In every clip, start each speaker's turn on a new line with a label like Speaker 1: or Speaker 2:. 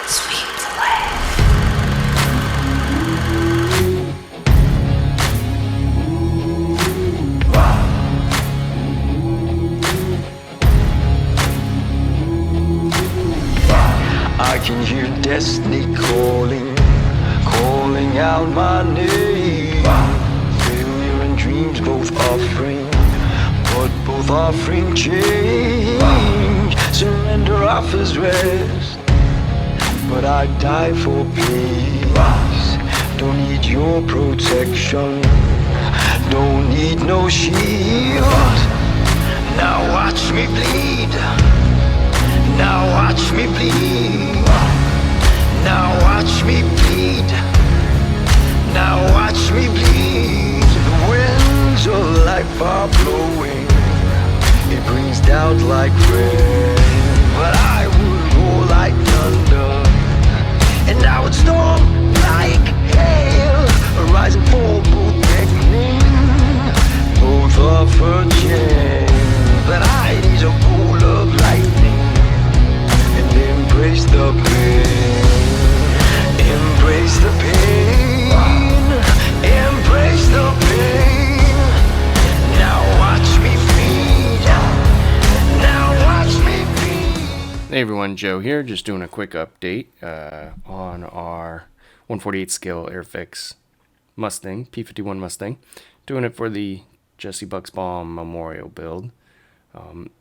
Speaker 1: I can hear destiny calling out my name. Failure and dreams both offering, but both offering change. Surrender offers rest, but I die for peace. Don't need your protection, don't need no shield. Now watch me bleed. Now watch me bleed. Now watch me bleed. Now watch me bleed. The winds of life are blowing. It brings doubt like rain. But I would roar like thunder, and I would storm like hail. A rising fall, both beckoning, both offer change. But I need a bolt of lightning and embrace the pain. Embrace the pain. Embrace the pain. Now watch me feed. Now watch me feed.
Speaker 2: Hey everyone, Joe here, just doing a quick update on our 148 scale Airfix Mustang, P51 Mustang. Doing it for the Jesse Buchsbaum Memorial build.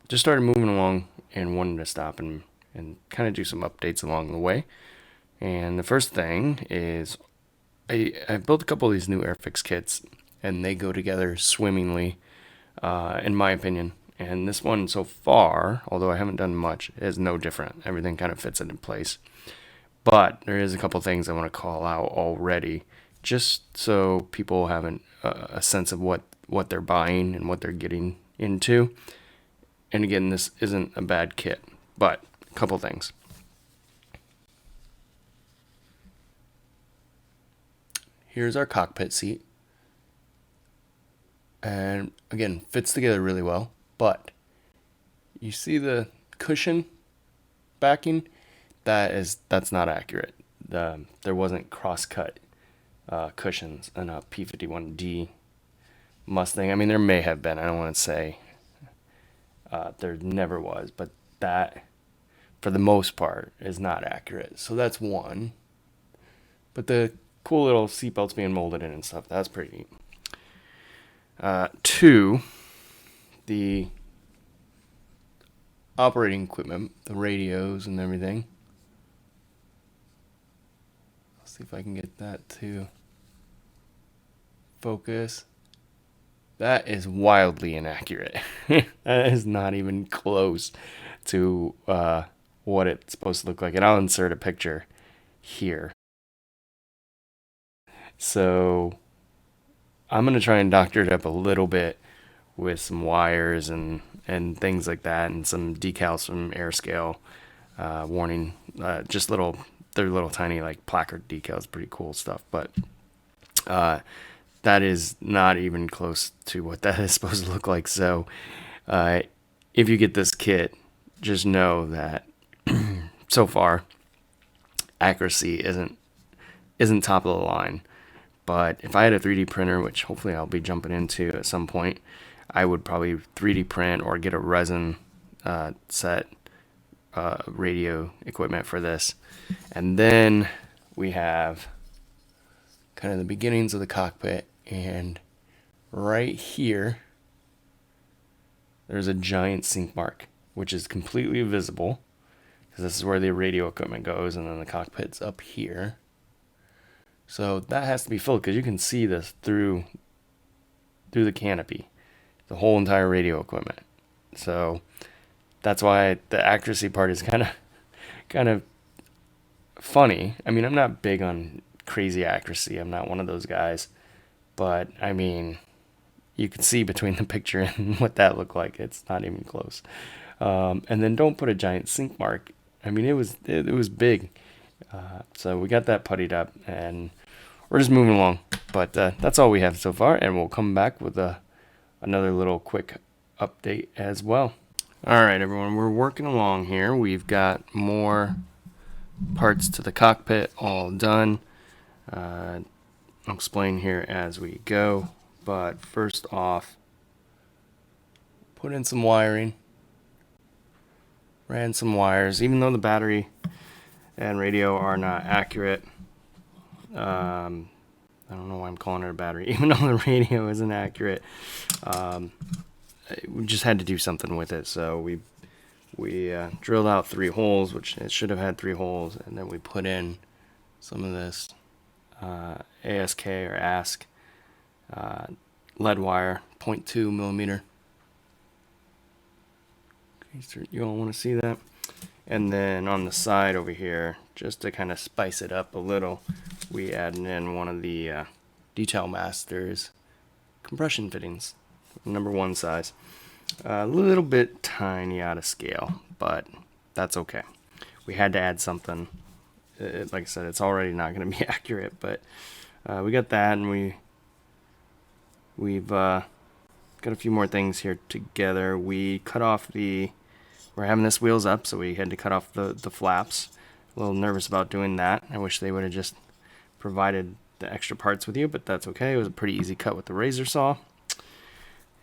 Speaker 2: Just started moving along and wanted to stop and kind of do some updates along the way. And the first thing is I built a couple of these new Airfix kits, and they go together swimmingly, in my opinion. And this one so far, although I haven't done much, is no different. Everything kind of fits into place. But there is a couple things I want to call out already, just so people have a sense of what they're buying and what they're getting into. And again, this isn't a bad kit, but a couple things. Here's our cockpit seat. And again, fits together really well, but you see the cushion backing? That's not accurate. There wasn't cross-cut cushions in a P51D Mustang. I mean, there may have been. I don't want to say there never was, but that, for the most part, is not accurate. So that's one. But the cool little seatbelts being molded in and stuff, that's pretty neat. Two, the operating equipment, the radios and everything. Let's see if I can get that to focus. That is wildly inaccurate. That is not even close to what it's supposed to look like. And I'll insert a picture here. So I'm going to try and doctor it up a little bit with some wires and things like that, and some decals from AirScale warning, just they're little tiny like placard decals, pretty cool stuff. But that is not even close to what that is supposed to look like. So if you get this kit, just know that so far accuracy isn't top of the line. But if I had a 3D printer, which hopefully I'll be jumping into at some point, I would probably 3D print or get a resin set radio equipment for this. And then we have kind of the beginnings of the cockpit, and right here there's a giant sink mark, which is completely visible because this is where the radio equipment goes, and then the cockpit's up here. So that has to be filled because you can see this through the canopy, the whole entire radio equipment. So that's why the accuracy part is kind of funny. I mean, I'm not big on crazy accuracy. I'm not one of those guys. But I mean, you can see between the picture and what that looked like. It's not even close. And then don't put a giant sink mark. I mean, it was big. So we got that puttied up, and we're just moving along. But that's all we have so far, and we'll come back with another little quick update as well. All right, everyone, we're working along here. We've got more parts to the cockpit all done. I'll explain here as we go, but first off, put in some wiring, ran some wires. Even though the battery and radio are not accurate, I don't know why I'm calling it a battery, even though the radio isn't accurate, we just had to do something with it. So we drilled out 3 holes, which it should have had 3 holes, and then we put in some of this ASK or ASK lead wire, 0.2 millimeter. Okay, so you all want to see that? And then on the side over here, just to kind of spice it up a little, we added in one of the Detail Masters compression fittings, number 1 size. A little bit tiny out of scale, but that's okay. We had to add something. Like I said, it's already not going to be accurate, but we got that, and we've got a few more things here together. We cut off we're having this wheels up, so we had to cut off the flaps. A little nervous about doing that. I wish they would have just provided the extra parts with you, but that's okay. It was a pretty easy cut with the razor saw.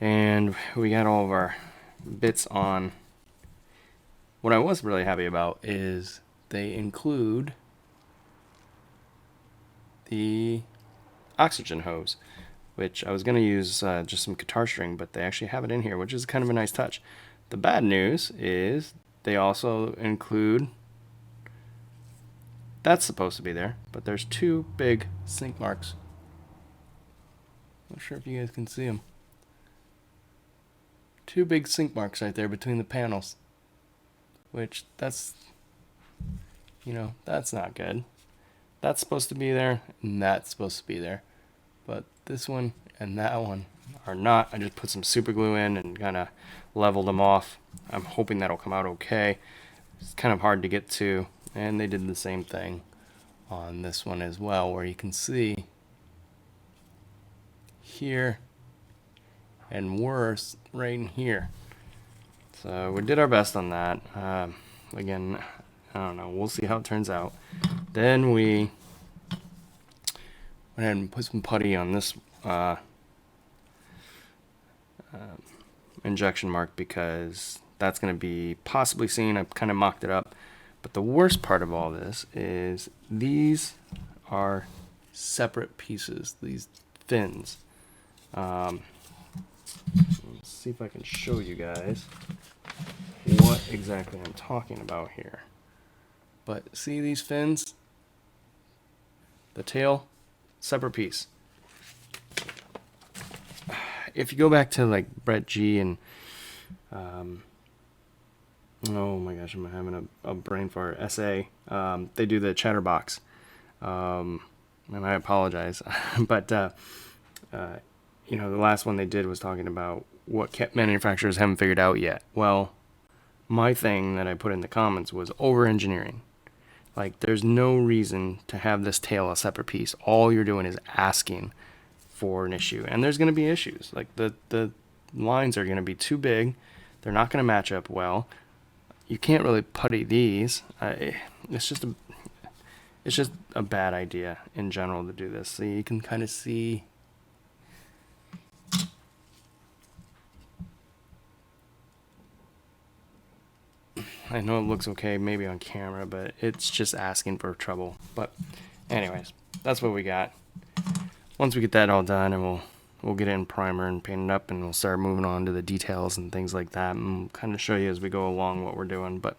Speaker 2: And we got all of our bits on. What I was really happy about is they include the oxygen hose, which I was going to use just some guitar string, but they actually have it in here, which is kind of a nice touch. The bad news is they also include, that's supposed to be there, but there's 2 big sink marks. Not sure if you guys can see them. 2 big sink marks right there between the panels, which that's not good. That's supposed to be there, and that's supposed to be there, but this one and that one are not. I just put some super glue in and kind of leveled them off. I'm hoping that'll come out okay. It's kind of hard to get to, and they did the same thing on this one as well, where you can see here and worse right in here. So we did our best on that. Again, I don't know, we'll see how it turns out. Then we went ahead and put some putty on this injection mark, because that's going to be possibly seen. I've kind of mocked it up, but the worst part of all this is these are separate pieces, these fins. Let's see if I can show you guys what exactly I'm talking about here. But see these fins? The tail, separate piece. If you go back to like Brett G and oh my gosh, I'm having a brain fart. SA, they do the chatterbox, and I apologize, but the last one they did was talking about what manufacturers haven't figured out yet. Well, my thing that I put in the comments was over-engineering. Like, there's no reason to have this tail a separate piece. All you're doing is asking for an issue, and there's going to be issues. Like the lines are going to be too big. They're not going to match up well. You can't really putty these. It's just a bad idea in general to do this. So you can kind of see. I know it looks okay maybe on camera, but it's just asking for trouble. But anyways, that's what we got. Once we get that all done, and we'll get it in primer and paint it up, and we'll start moving on to the details and things like that, and we'll kind of show you as we go along what we're doing. But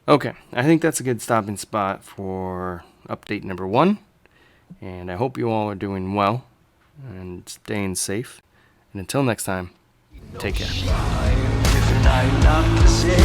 Speaker 2: okay, I think that's a good stopping spot for update number 1, and I hope you all are doing well and staying safe. And until next time, take care.
Speaker 1: If and I'm not the same.